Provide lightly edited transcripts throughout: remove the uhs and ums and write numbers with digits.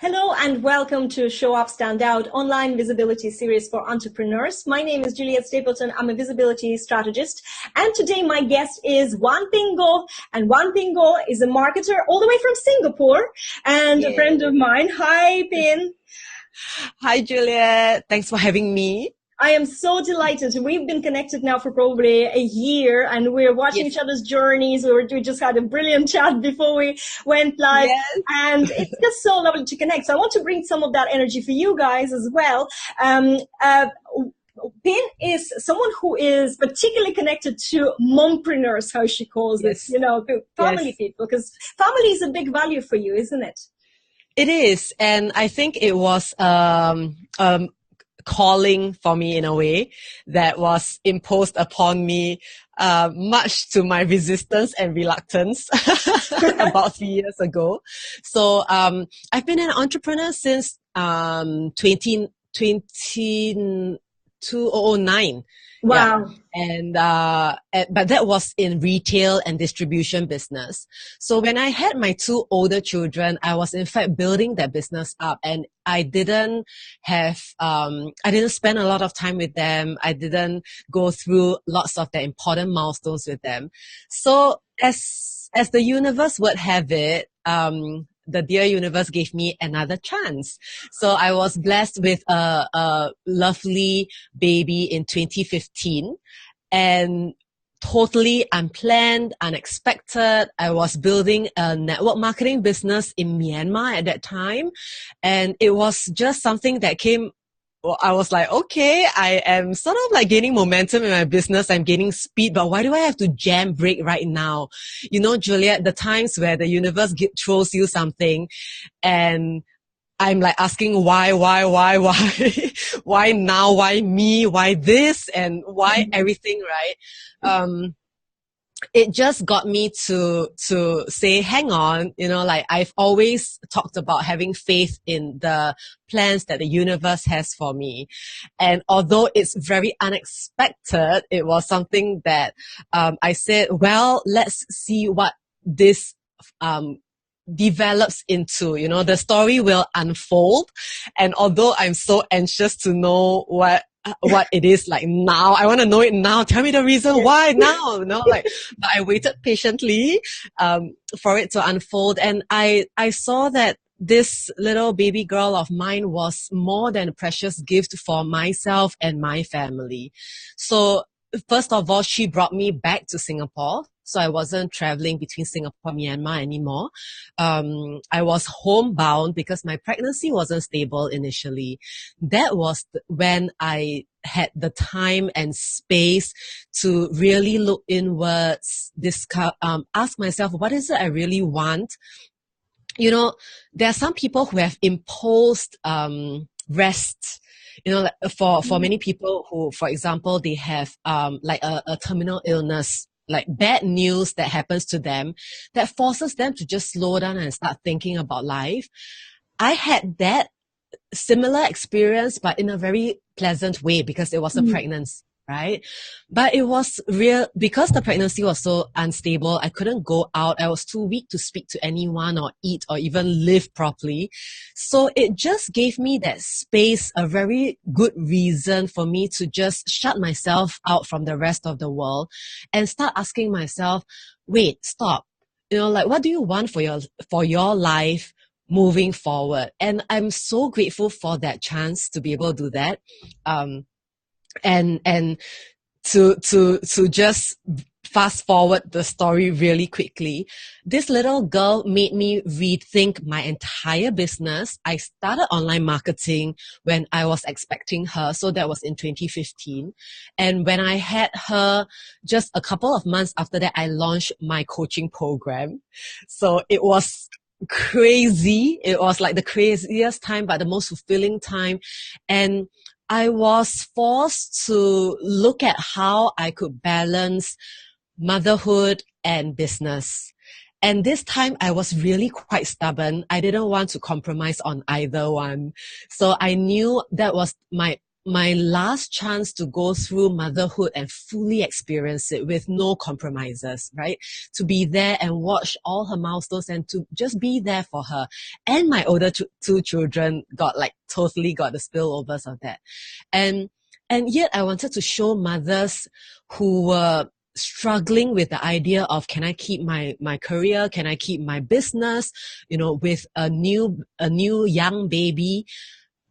Hello and welcome to Show Up, Stand Out online visibility series for entrepreneurs. My name is Juliette Stapleton. I'm a visibility strategist. And today my guest is Wan Pin Goh. And Wan Pin Goh is a marketer all the way from Singapore and a friend of mine. Hi, Pin. Hi, Juliette. Thanks for having me. I am so delighted. We've been connected now for probably a year and we're watching each other's journeys. We just had a brilliant chat before we went live. Yes. And it's just so lovely to connect. So I want to bring some of that energy for you guys as well. Pin is someone who is particularly connected to mompreneurs, how she calls it, family people, because family is a big value for you, isn't it? It is. And I think it was calling for me in a way that was imposed upon me, much to my resistance and reluctance about 3 years ago. So, I've been an entrepreneur since, 2009. Wow. Yeah. But that was in retail and distribution business. So when I had my two older children, I was in fact building that business up, and I didn't spend a lot of time with them. I didn't go through lots of the important milestones with them. So as the universe would have it, the dear universe gave me another chance. So I was blessed with a lovely baby in 2015, and totally unplanned, unexpected. I was building a network marketing business in Myanmar at that time, and it was just something that came. I was like, okay, I am sort of like gaining momentum in my business. I'm gaining speed, but why do I have to jam brake right now? You know, Juliette, the times where the universe throws you something and I'm like asking why, why now, why me, why this, and why everything, right? It just got me to say, hang on, like I've always talked about having faith in the plans that the universe has for me. And although it's very unexpected, it was something that, I said, well, let's see what this, develops into. The story will unfold. And although I'm so anxious to know what it is like now, I want to know it now. Tell me the reason why now. But I waited patiently, for it to unfold. And I saw that this little baby girl of mine was more than a precious gift for myself and my family. So first of all, she brought me back to Singapore. So I wasn't traveling between Singapore and Myanmar anymore. I was homebound because my pregnancy wasn't stable initially. That was when I had the time and space to really look inwards, ask myself, what is it I really want? There are some people who have imposed, rest. For many people who, for example, they have, like a terminal illness, like bad news that happens to them that forces them to just slow down and start thinking about life. I had that similar experience, but in a very pleasant way because it was a pregnancy, right? But it was real because the pregnancy was so unstable. I couldn't go out. I was too weak to speak to anyone or eat or even live properly. So it just gave me that space, a very good reason for me to just shut myself out from the rest of the world and start asking myself, wait, stop. What do you want for your life moving forward? And I'm so grateful for that chance to be able to do that. And to just fast forward the story really quickly, this little girl made me rethink my entire business. I started online marketing when I was expecting her. So that was in 2015. And when I had her, just a couple of months after that, I launched my coaching program. So it was crazy. It was like the craziest time, but the most fulfilling time. And I was forced to look at how I could balance motherhood and business. And this time I was really quite stubborn. I didn't want to compromise on either one. So I knew that was my my last chance to go through motherhood and fully experience it with no compromises, right? To be there and watch all her milestones and to just be there for her. And my older two children totally got the spillovers of that. And yet I wanted to show mothers who were struggling with the idea of, can I keep my career? Can I keep my business? With a new young baby.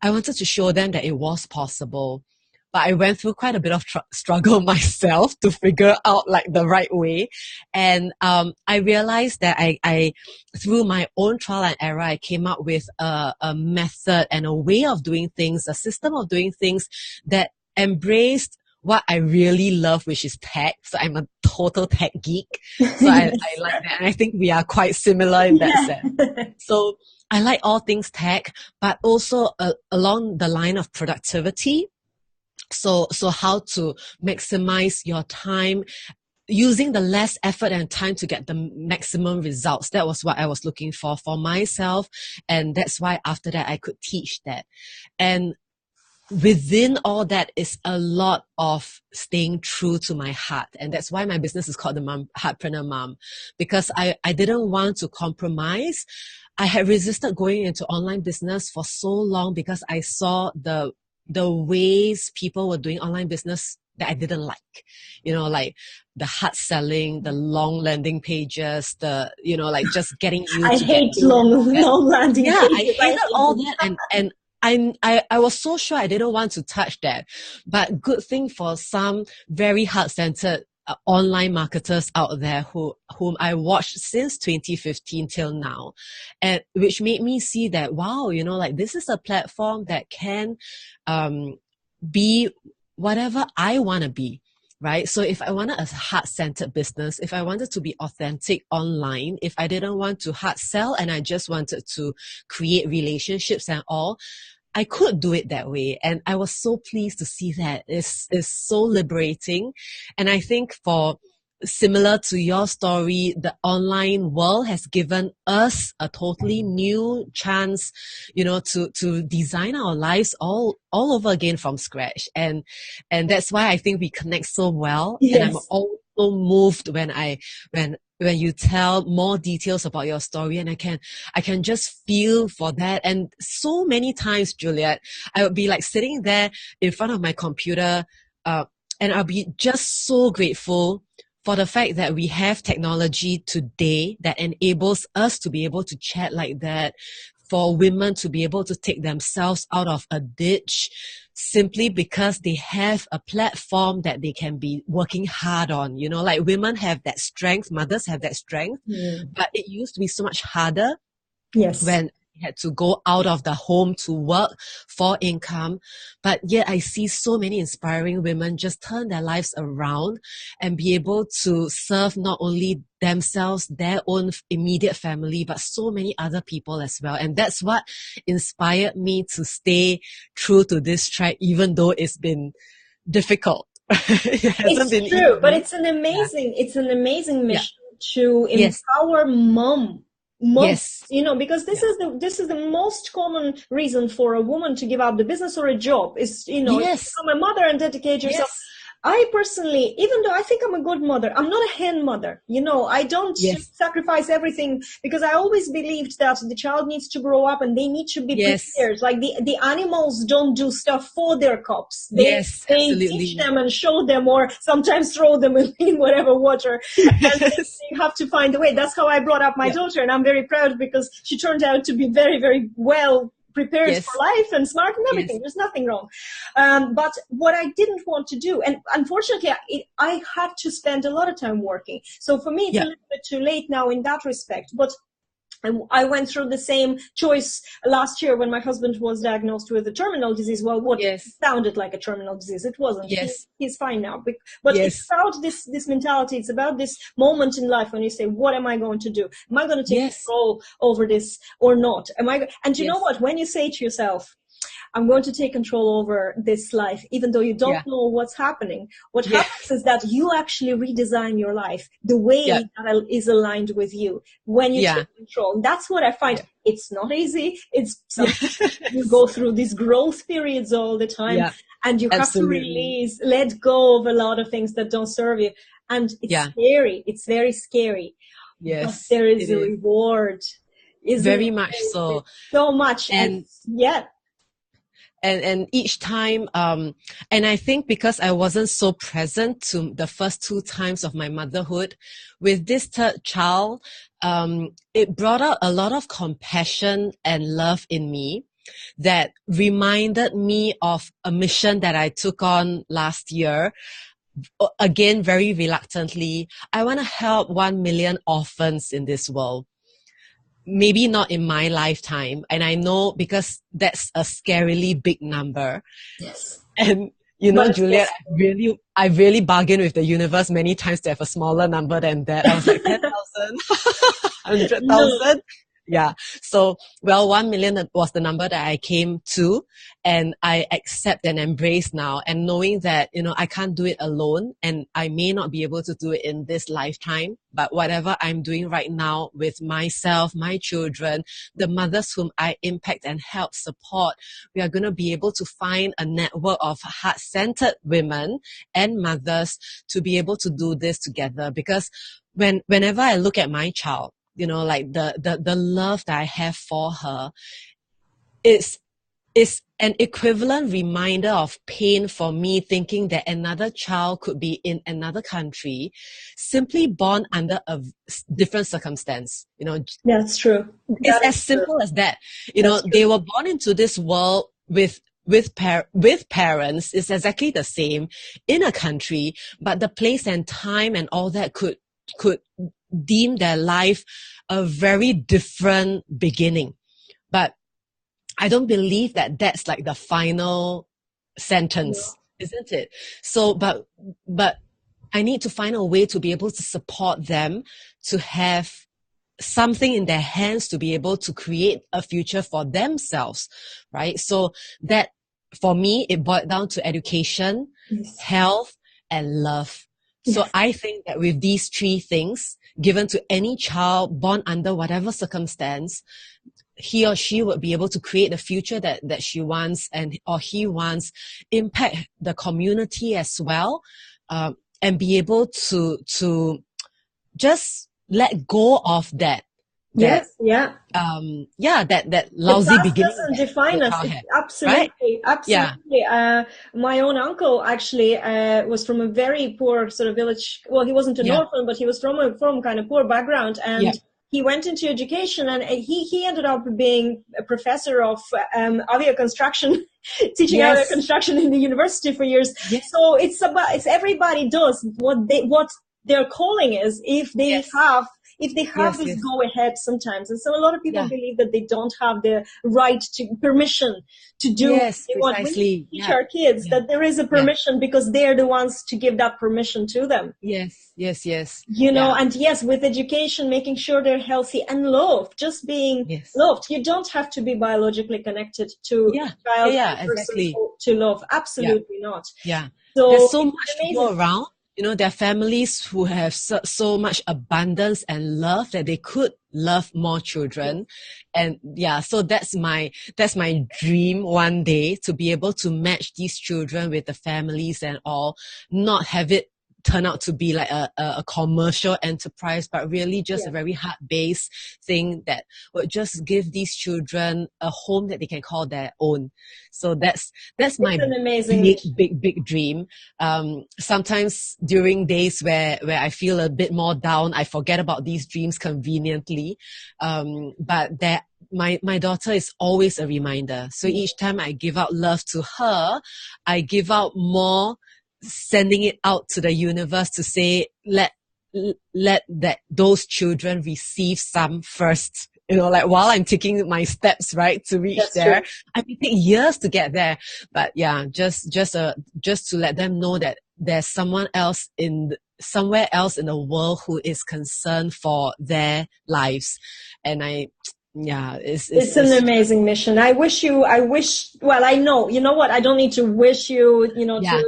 I wanted to show them that it was possible. But I went through quite a bit of struggle myself to figure out the right way. And I realized that I through my own trial and error, I came up with a method and a way of doing things, a system of doing things that embraced what I really love, which is tech. So I'm a total tech geek. So I like that. And I think we are quite similar in that sense. So I like all things tech, but also along the line of productivity. So how to maximize your time using the less effort and time to get the maximum results. That was what I was looking for myself. And that's why after that I could teach that. And within all that is a lot of staying true to my heart. And that's why my business is called the Heartpreneur Mom, because I didn't want to compromise. I had resisted going into online business for so long because I saw the ways people were doing online business that I didn't like, like the hard selling, the long landing pages, just getting you I to hate get long landing pages. I hated all that. And I was so sure I didn't want to touch that. But good thing for some very heart-centered online marketers out there whom I watched since 2015 till now, and which made me see that, wow, this is a platform that can be whatever I want to be. Right? So if I wanted a heart-centered business, if I wanted to be authentic online, if I didn't want to hard sell and I just wanted to create relationships and all, I could do it that way. And I was so pleased to see that. It's so liberating. And I think similar to your story, the online world has given us a totally new chance, to design our lives all over again from scratch. And that's why I think we connect so well. Yes. And I'm also moved when you tell more details about your story, and I can just feel for that. And so many times, Juliette, I would be sitting there in front of my computer, and I'll be just so grateful for the fact that we have technology today that enables us to be able to chat like that, for women to be able to take themselves out of a ditch simply because they have a platform that they can be working hard on. Women have that strength, mothers have that strength, but it used to be so much harder. Yes. When had to go out of the home to work for income. But yet I see so many inspiring women just turn their lives around and be able to serve not only themselves, their own immediate family, but so many other people as well. And that's what inspired me to stay true to this track, even though it's been difficult. It's true, but it's an amazing mission to empower moms, because this is the most common reason for a woman to give up the business or a job is, become a mother and dedicate yourself. Yes. I personally, even though I think I'm a good mother, I'm not a hen mother. I don't sacrifice everything, because I always believed that the child needs to grow up and they need to be prepared. Like the animals don't do stuff for their cubs. They teach them and show them, or sometimes throw them in whatever water. And you have to find a way. That's how I brought up my daughter. And I'm very proud because she turned out to be very, very well prepared for life and smart and everything. There's nothing wrong. But what I didn't want to do, and unfortunately, I had to spend a lot of time working. So for me, it's a little bit too late now in that respect. But I went through the same choice last year when my husband was diagnosed with a terminal disease. Well, what sounded like a terminal disease, it wasn't. He's fine now. But it's about this mentality. It's about this moment in life when you say, what am I going to do? Am I going to take control over this or not? And you know what? When you say to yourself, I'm going to take control over this life, even though you don't know what's happening. What happens is that you actually redesign your life the way that is aligned with you when you take control. That's what I find. It's not easy. It's you go through these growth periods all the time, and you have to release, let go of a lot of things that don't serve you. And it's scary. It's very scary. Yes, but there is a reward. Very much so. So much. And And each time, and I think because I wasn't so present to the first 2 times of my motherhood, with this third child, it brought out a lot of compassion and love in me that reminded me of a mission that I took on last year. Again, very reluctantly, I want to help 1 million orphans in this world. Maybe not in my lifetime. And I know because that's a scarily big number. Yes. And you know, Juliette, I really bargained with the universe many times to have a smaller number than that. I was like 10,000, 100,000. No. Yeah. So, 1 million was the number that I came to, and I accept and embrace now. And knowing that, you know, I can't do it alone, and I may not be able to do it in this lifetime, but whatever I'm doing right now with myself, my children, the mothers whom I impact and help support, we are going to be able to find a network of heart-centered women and mothers to be able to do this together. Because whenever I look at my child, you know, like the love that I have for her is an equivalent reminder of pain for me, thinking that another child could be in another country, simply born under a different circumstance. You know, that's true. It's as simple as that. You know, they were born into this world with parents. It's exactly the same in a country, but the place and time and all that could deem their life a very different beginning. But I don't believe that that's like the final sentence, isn't it? So, but I need to find a way to be able to support them, to have something in their hands to be able to create a future for themselves, right? So that, for me, it boiled down to education, health, and love. So I think that with these 3 things given to any child born under whatever circumstance, he or she would be able to create a future that she wants or he wants, impact the community as well, and be able to just let go of that. That lousy beginning doesn't define us. Absolutely, right? Absolutely. Yeah. My own uncle actually was from a very poor sort of village. Well, he wasn't an orphan, but he was from kind of poor background, and he went into education, and he ended up being a professor of avia construction, teaching avia construction in the university for years. So it's everybody does what their calling is if they have this go ahead sometimes. And so a lot of people believe that they don't have the right to permission to do what they want. We need to teach our kids that there is a permission because they're the ones to give that permission to them. Yes. You know, and with education, making sure they're healthy and loved, just being loved. You don't have to be biologically connected to a child person to love. Absolutely not. Yeah. So there's so much to go around. You know, there are families who have so much abundance and love that they could love more children. And so that's my dream one day, to be able to match these children with the families and all, not have it turn out to be like a commercial enterprise, but really just a very heart-based thing that would just give these children a home that they can call their own. So that's my big dream. Sometimes during days where I feel a bit more down, I forget about these dreams conveniently. But my daughter is always a reminder. So each time I give out love to her, I give out more, sending it out to the universe to say, let those children receive some first. You know, like while I'm taking my steps, right, to reach there, I may take years to get there. But just to let them know that there's somewhere else in the world who is concerned for their lives. And yeah, It's an amazing mission. Well, I know, you know what? I don't need to wish you, yeah,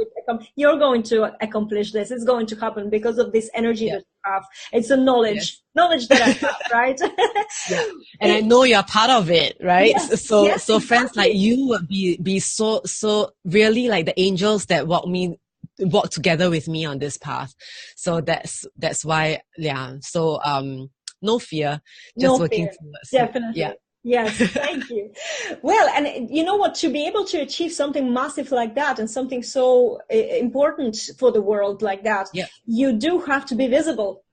you're going to accomplish this. It's going to happen because of this energy yeah, that you have. It's a yes, knowledge that I have, right? yeah. And I know you're part of it, right? Yes, So, yes, so friends like exactly. you would be so really like the angels that walk together with me on this path. So that's why, yeah. So, no fear, just No working fear. towards it. Yeah. Definitely. Yes, thank you. Well, and you know what? To be able to achieve something massive like that and something so important for the world like that, Yeah. you do have to be visible.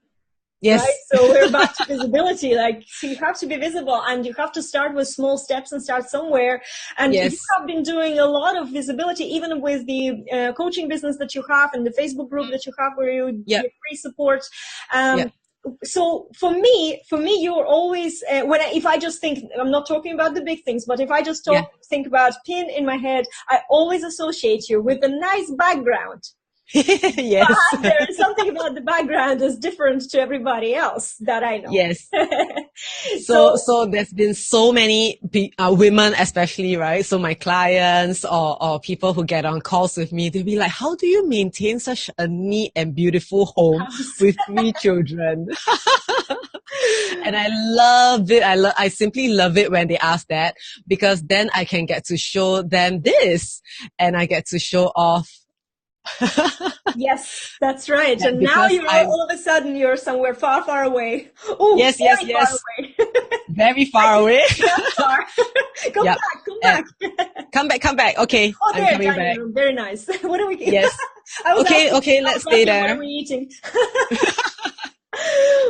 Right. Yes. So we're back to visibility. Like, so you have to be visible and you have to start with small steps and start somewhere. And you Yes. have been doing a lot of visibility, even with the coaching business that you have and the Facebook group that you have where you Yeah. give free support. Yeah. So for me, you're always, if I just think, I'm not talking about the big things, but if I just Yeah. think about Pin in my head, I always associate you with a nice background. Yes. But there is something about the background that's different to everybody else that I know. Yes. So there's been so many women, especially, right? So my clients or people who get on calls with me, they'll be like, how do you maintain such a neat and beautiful home with 3 children? And I love it. I simply love it when they ask that, because then I can get to show them this and I get to show off. Yes, that's right. Yeah, And now because you're all of a sudden you're somewhere far, far away. Oh, yes, very far away. very far away. That far. Come Yep. back, come back. Come back. Okay, Oh, I'm there, coming dining back. room. Very nice. What are we? Yes. Okay, let's stay there. What are we eating?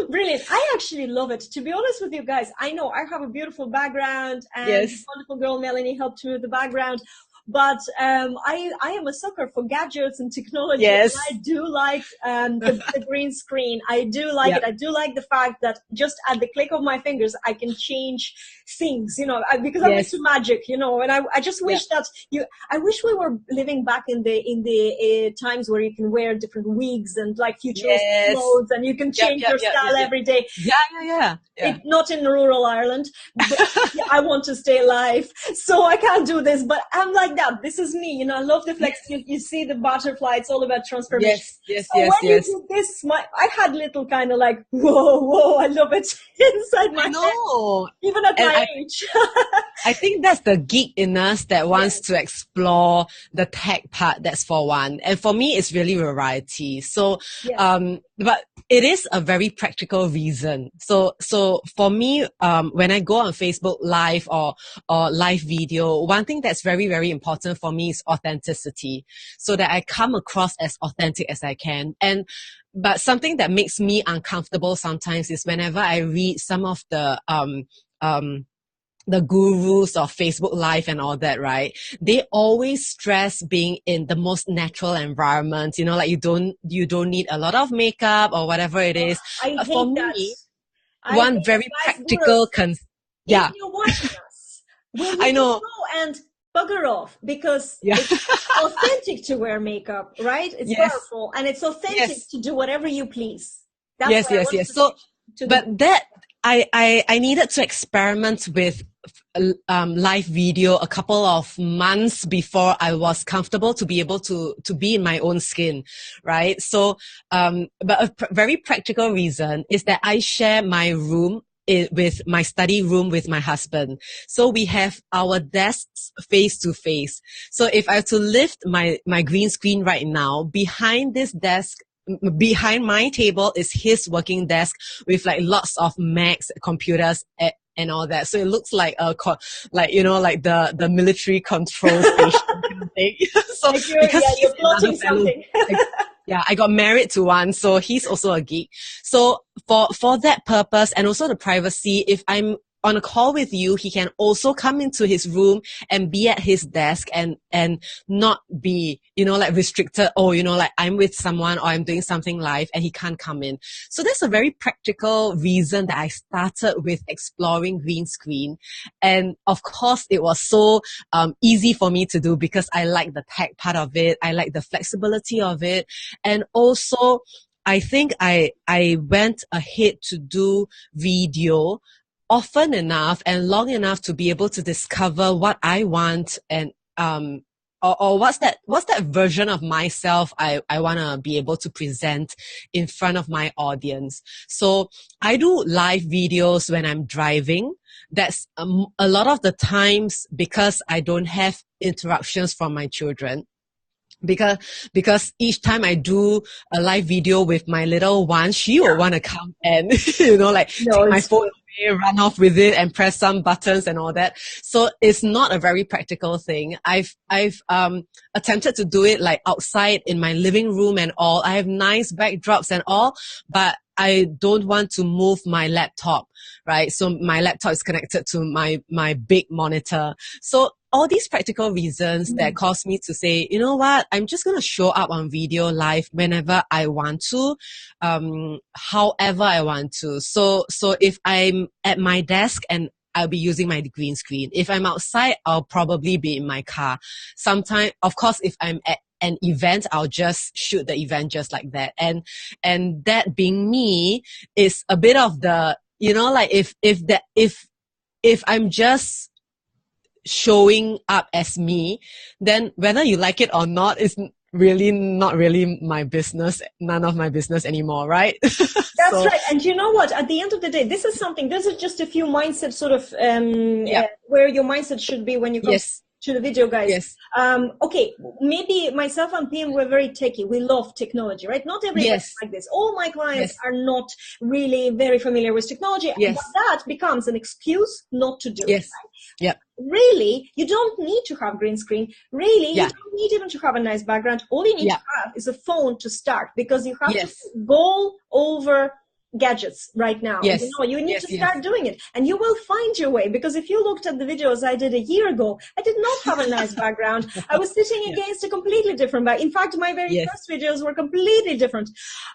Brilliant. I actually love it. To be honest with you guys, I know I have a beautiful background and Yes. wonderful girl Melanie helped me with the background. But I am a sucker for gadgets and technology. Yes. And I do like the green screen. I do like it. I do like the fact that just at the click of my fingers, I can change things, because I'm into magic, and I just wish that I wish we were living back in the times where you can wear different wigs and like futuristic clothes and you can change your style every day. Yeah. Not in rural Ireland, but I want to stay alive, so I can't do this, but I'm like that. This is me, I love the flex. You see the butterfly, it's all about transformation. Yes. You do this, I had little kind of like, whoa, I love it inside my head, even at my age. I think that's the geek in us that wants to explore the tech part. That's for one. And for me, it's really variety. So, but it is a very practical reason. So for me, when I go on Facebook Live or live video, one thing that's very, very important for me is authenticity, so that I come across as authentic as I can. But something that makes me uncomfortable sometimes is whenever I read some of the gurus of Facebook Live and all that, right? They always stress being in the most natural environment, like you don't need a lot of makeup or whatever it is. I For hate me, that. one very practical If you're watching us, I know. Go and bugger off, because it's authentic to wear makeup, right? It's powerful and it's authentic to do whatever you please. That's yes. So, but that I needed to experiment with live video a couple of months before I was comfortable to be able to be in my own skin, right? So, but a very practical reason is that I share my room with my study room with my husband. So we have our desks face to face. So if I have to lift my green screen right now, behind this desk, behind my table is his working desk with like lots of Macs, computers, and all that. So it looks like like the military control station kind of thing. So because he's another fellow, I got married to one, so he's also a geek. So for that purpose and also the privacy, if I'm on a call with you, he can also come into his room and be at his desk and not be, like restricted. Like I'm with someone or I'm doing something live and he can't come in. So that's a very practical reason that I started with exploring green screen. And of course, it was so easy for me to do because I like the tech part of it. I like the flexibility of it. And also, I think I went ahead to do video often enough and long enough to be able to discover what I want and, or what's that version of myself I want to be able to present in front of my audience. So I do live videos when I'm driving. That's a lot of the times because I don't have interruptions from my children. Because each time I do a live video with my little one, she will want to come and, take my phone away, run off with it and press some buttons and all that. So it's not a very practical thing. I've attempted to do it like outside in my living room and all. I have nice backdrops and all, but I don't want to move my laptop, right? So my laptop is connected to my big monitor. So all these practical reasons that cause me to say, you know what, I'm just going to show up on video live whenever I want to, however I want to. So if I'm at my desk and I'll be using my green screen. If I'm outside, I'll probably be in my car. Sometimes, of course, if I'm at an event, I'll just shoot the event just like that. And that being me is a bit of the, if I'm just showing up as me, then whether you like it or not is really not really my business, none of my business anymore, right? That's right. And you know what? At the end of the day, this is just a few mindset sort of, where your mindset should be when you come to the video, guys. Yes. Okay, maybe myself and Pam, we're very techy. We love technology, right? Not everybody's like this. All my clients are not really very familiar with technology. But that becomes an excuse not to do it. Right? Yeah. Really, you don't need to have green screen. Really, you don't need even to have a nice background. All you need to have is a phone to start, because you have to go over gadgets right now. You need to start doing it, and you will find your way. Because if you looked at the videos I did a year ago, I did not have a nice background. I was sitting against a completely different back. In fact, my very first videos were completely different.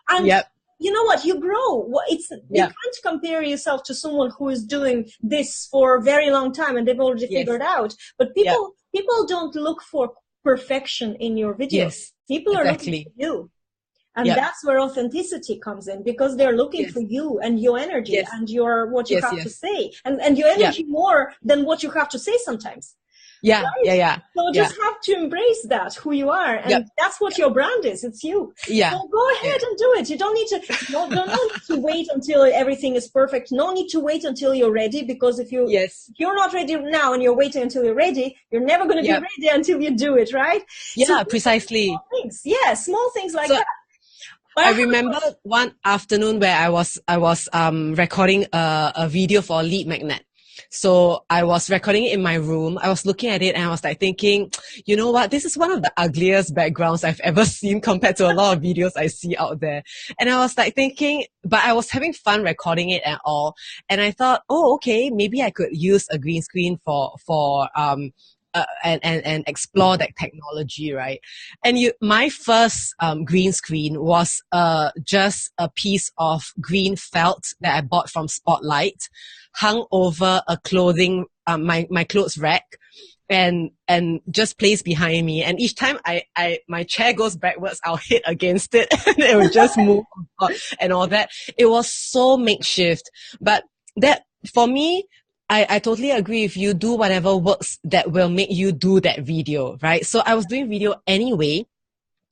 And you know what? You grow. You can't compare yourself to someone who is doing this for a very long time and they've already figured out. But people don't look for perfection in your videos. People are looking for you. And that's where authenticity comes in, because they're looking for you and your energy and what you have to say, and your energy more than what you have to say sometimes. Right? So just have to embrace that, who you are, and that's what your brand is. It's you. So go ahead and do it. You don't need to. Don't need to wait until everything is perfect. No need to wait until you're ready, because if you're not ready now and you're waiting until you're ready, you're never going to be ready until you do it. Right? So precisely. Small things like that. I remember one afternoon where I was recording a video for a lead magnet. So I was recording it in my room. I was looking at it and I was like thinking, you know what? This is one of the ugliest backgrounds I've ever seen compared to a lot of videos I see out there. And I was like thinking, but I was having fun recording it and all. And I thought, oh, okay, maybe I could use a green screen and explore that technology, right? And my first green screen was just a piece of green felt that I bought from Spotlight, hung over a clothing my clothes rack, and just placed behind me. And each time my chair goes backwards, I'll hit against it and it will just move and all that. It was so makeshift, but that for me, I totally agree with you. Do whatever works that will make you do that video, right? So I was doing video anyway,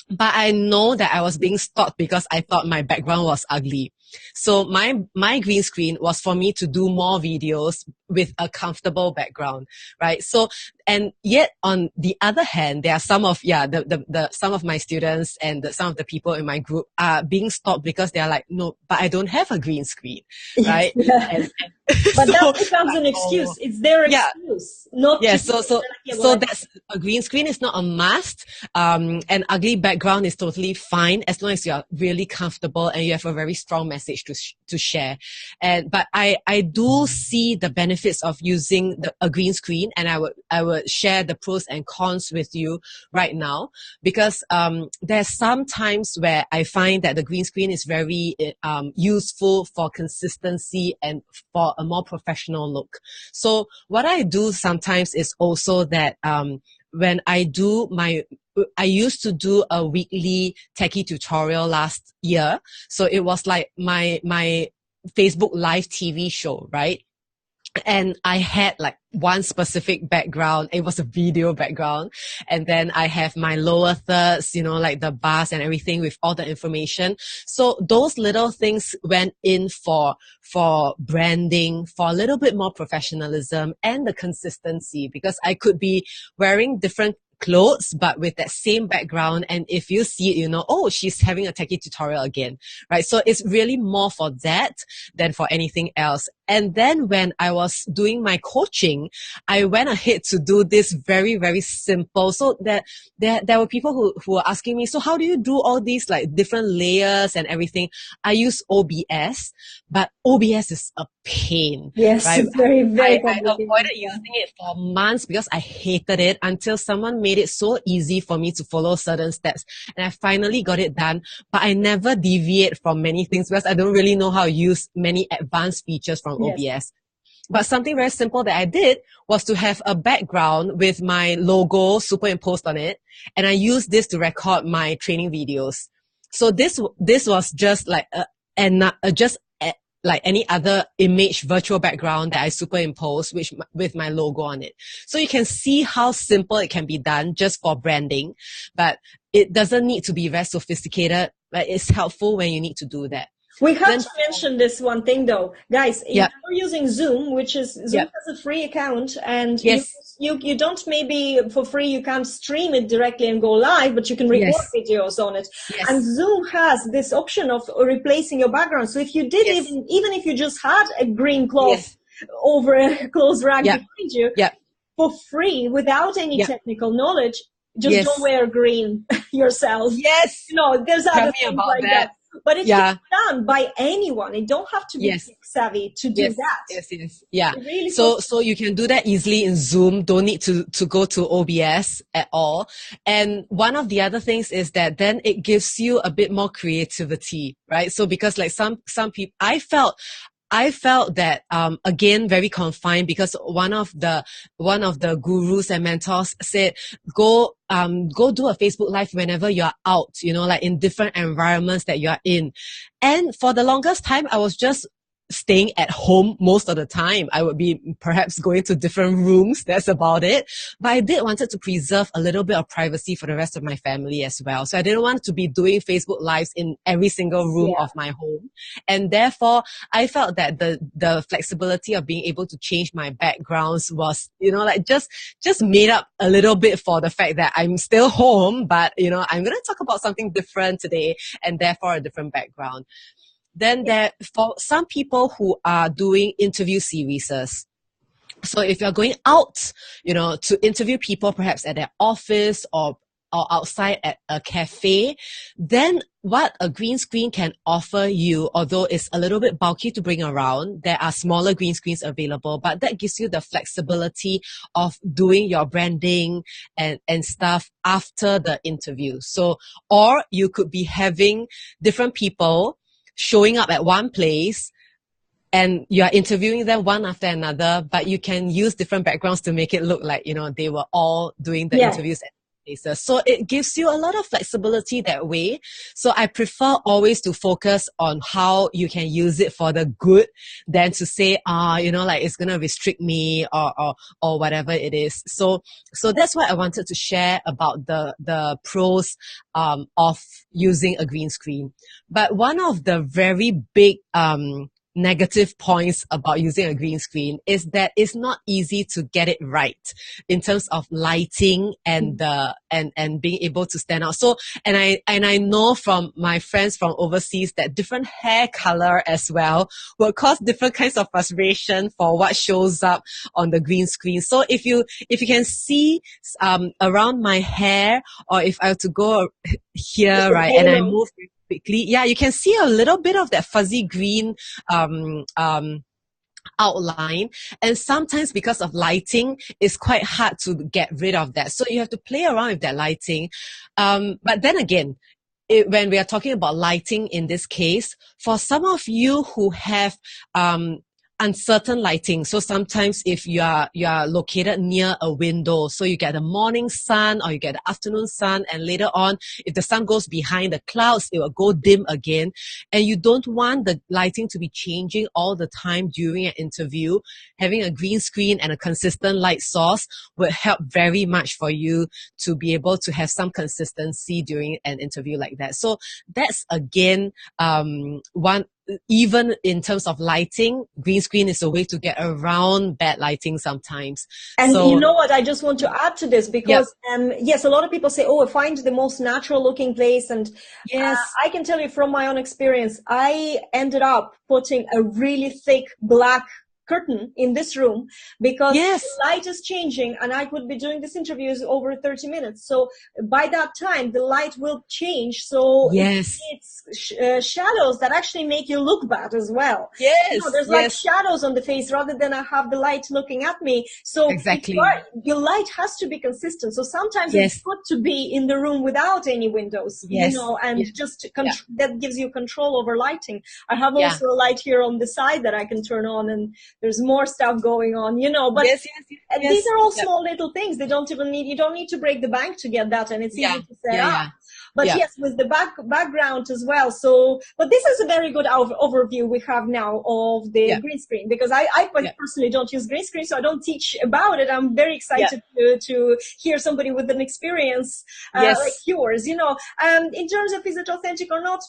but I know that I was being stopped because I thought my background was ugly. So my green screen was for me to do more videos with a comfortable background, right? So, and yet on the other hand, there are some of, some of my students and some of the people in my group are being stopped because they're like, no, but I don't have a green screen, right? But that becomes an excuse. It's their excuse. So that's a green screen is not a must. An ugly background is totally fine as long as you're really comfortable and you have a very strong message to share. But I do see the benefits of using a green screen, and I would share the pros and cons with you right now, because there's some times where I find that the green screen is very useful for consistency and for a more professional look. So what I do sometimes is also that when I used to do a weekly techie tutorial last year. So it was like my Facebook live TV show, right? And I had like one specific background. It was a video background. And then I have my lower thirds, like the bars and everything with all the information. So those little things went in for branding, for a little bit more professionalism and the consistency, because I could be wearing different clothes, but with that same background. And if you see it, oh, she's having a techie tutorial again, right? So it's really more for that than for anything else. And then when I was doing my coaching, I went ahead to do this very, very simple. So that there were people who were asking me, so how do you do all these like different layers and everything? I use OBS, but OBS is a pain. Yes, right? it's very, very I complicated. avoided using it for months because I hated it until someone made it so easy for me to follow certain steps. And I finally got it done, but I never deviate from many things because I don't really know how to use many advanced features from OBS. But something very simple that I did was to have a background with my logo superimposed on it. And I used this to record my training videos. So this was just like like any other image virtual background that I superimpose with my logo on it. So you can see how simple it can be done just for branding, but it doesn't need to be very sophisticated, but it's helpful when you need to do that. We have to mention this one thing though. Guys, if Yep. you're using Zoom, which is, Zoom Yep. has a free account, and Yes. you don't, maybe for free, you can't stream it directly and go live, but you can record Yes. videos on it. Yes. And Zoom has this option of replacing your background. So if you did, Yes. even if you just had a green cloth Yes. over a clothes rack Yep. behind you, Yep. for free, without any Yep. technical knowledge, just Yes. don't wear green yourself. Yes. There's Tell other me things about like that. But it can be done by anyone. It don't have to be Yes. tech savvy to do that. Yes. Yeah. It really So you can do that easily in Zoom. Don't need to go to OBS at all. And one of the other things is that then it gives you a bit more creativity, right? So because like some people, I felt that, again, very confined because one of the gurus and mentors said, go do a Facebook Live whenever you're out, like in different environments that you're in. And for the longest time, I was just staying at home most of the time. I would be perhaps going to different rooms. That's about it. But I did wanted to preserve a little bit of privacy for the rest of my family as well. So I didn't want to be doing Facebook Lives in every single room of my home. And therefore, I felt that the flexibility of being able to change my backgrounds was, like just made up a little bit for the fact that I'm still home, but, I'm going to talk about something different today and therefore a different background. Then for some people who are doing interview series, so if you're going out, to interview people perhaps at their office or outside at a cafe, then what a green screen can offer you, although it's a little bit bulky to bring around, there are smaller green screens available, but that gives you the flexibility of doing your branding and stuff after the interview. So, or you could be having different people showing up at one place and you are interviewing them one after another, but you can use different backgrounds to make it look like, they were all doing the interviews at places. So it gives you a lot of flexibility that way. So I prefer always to focus on how you can use it for the good than to say, like it's going to restrict me or whatever it is. So that's what I wanted to share about the pros, of using a green screen. But one of the very big, negative points about using a green screen is that it's not easy to get it right in terms of lighting and being able to stand out. So, and I know from my friends from overseas that different hair color as well will cause different kinds of frustration for what shows up on the green screen. So if you can see, around my hair, or if I were to go here, right, and I move quickly, you can see a little bit of that fuzzy green outline, and sometimes because of lighting it's quite hard to get rid of that, so you have to play around with that lighting, but then again, when we are talking about lighting in this case, for some of you who have uncertain lighting. So sometimes if you are located near a window, so you get the morning sun or you get the afternoon sun, and later on, if the sun goes behind the clouds, it will go dim again. And you don't want the lighting to be changing all the time during an interview. Having a green screen and a consistent light source would help very much for you to be able to have some consistency during an interview like that. So that's again, one, even in terms of lighting, green screen is a way to get around bad lighting sometimes. And so, you know what? I just want to add to this because, yes, a lot of people say, oh, find the most natural looking place. And yes, I can tell you from my own experience, I ended up putting a really thick black curtain in this room because yes, the light is changing and I could be doing this interviews over 30 minutes. So by that time, the light will change. So yes, it's shadows that actually make you look bad as well. yes, You know, there's like shadows on the face rather than I have the light looking at me. So exactly. Your light has to be consistent. So sometimes Yes. it's good to be in the room without any windows, Yes. you know, and Yes. just that gives you control over lighting. I have also a light here on the side that I can turn on, and there's more stuff going on, you know, but these are all small little things. They don't even need, you don't need to break the bank to get that, and it's easy to set up. But yes, with the background as well. So, but this is a very good overview we have now of the green screen, because I personally don't use green screen, so I don't teach about it. I'm very excited to hear somebody with an experience like yours, you know. In terms of is it authentic or not,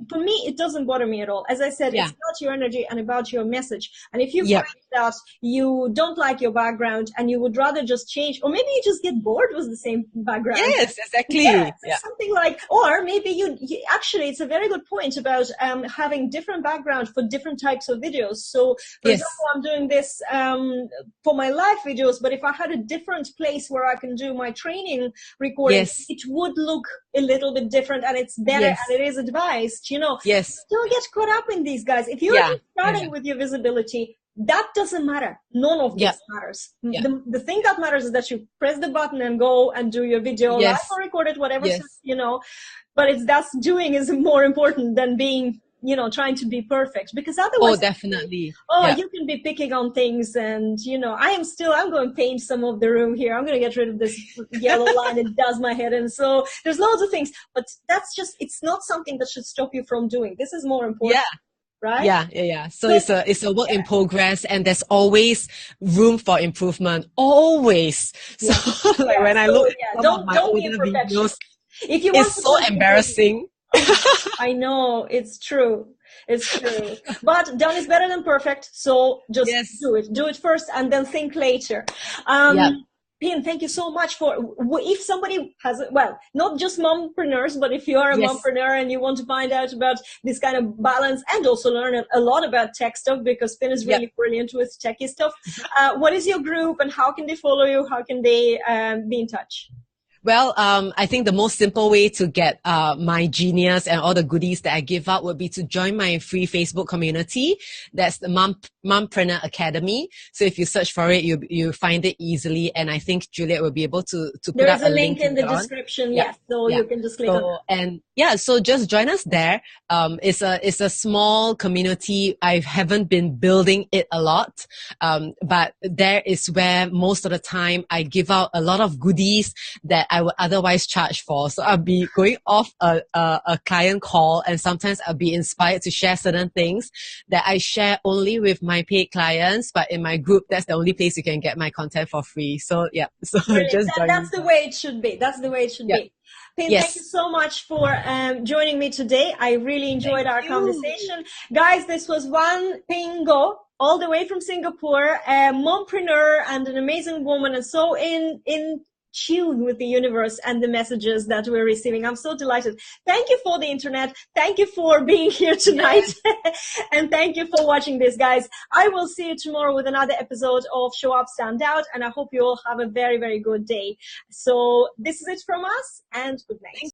for me, it doesn't bother me at all. As I said, it's about your energy and about your message. And if you find that you don't like your background and you would rather just change, or maybe you just get bored with the same background. Yes, exactly. Something like, or maybe you actually, it's a very good point about having different background for different types of videos. So, for example, I'm doing this for my live videos, but if I had a different place where I can do my training recording, it would look a little bit different, and it's better and it is advised, you know. Don't get caught up in these guys. If you're just starting with your visibility, that doesn't matter. None of this matters. The thing that matters is that you press the button and go and do your video live or record it, whatever, you know. But that's doing is more important than being, you know, trying to be perfect, because otherwise, definitely. You can be picking on things, and you know, I'm going to paint some of the room here. I'm going to get rid of this yellow line. It does my head in. So there's loads of things, but that's just, it's not something that should stop you from doing. This is more important. Right? Yeah. So it's a work in progress, and there's always room for improvement. Always. So like when I look at some of my older videos, if you want it's so embarrassing. I know, it's true. It's true. But done is better than perfect. So just do it. Do it first and then think later. Pin, thank you so much for, if somebody has, well, not just mompreneurs, but if you are a mompreneur and you want to find out about this kind of balance and also learn a lot about tech stuff, because Pin is really brilliant with techie stuff. What is your group and how can they follow you? How can they be in touch? Well, I think the most simple way to get my genius and all the goodies that I give out would be to join my free Facebook community. That's the Mompreneur Academy. So if you search for it, you find it easily. And I think Juliette will be able to put there up is a link in the description. So you can just click on it. And so just join us there. It's a small community. I haven't been building it a lot. But there is where most of the time I give out a lot of goodies that I would otherwise charge for. So I'll be going off a client call, and sometimes I'll be inspired to share certain things that I share only with my paid clients, but in my group, that's the only place you can get my content for free. So so just join. That's the way it should be. That's the way it should be. Pin, thank you so much for joining me today. I really enjoyed our conversation. Guys, this was Wan Pin Goh, all the way from Singapore, a mompreneur and an amazing woman, and so in tune with the universe and the messages that we're receiving. I'm so delighted. Thank you for the internet. Thank you for being here tonight. And thank you for watching this, guys. I will see you tomorrow with another episode of Show Up, Stand Out, and I hope you all have a very, very good day. So this is it from us, and good night.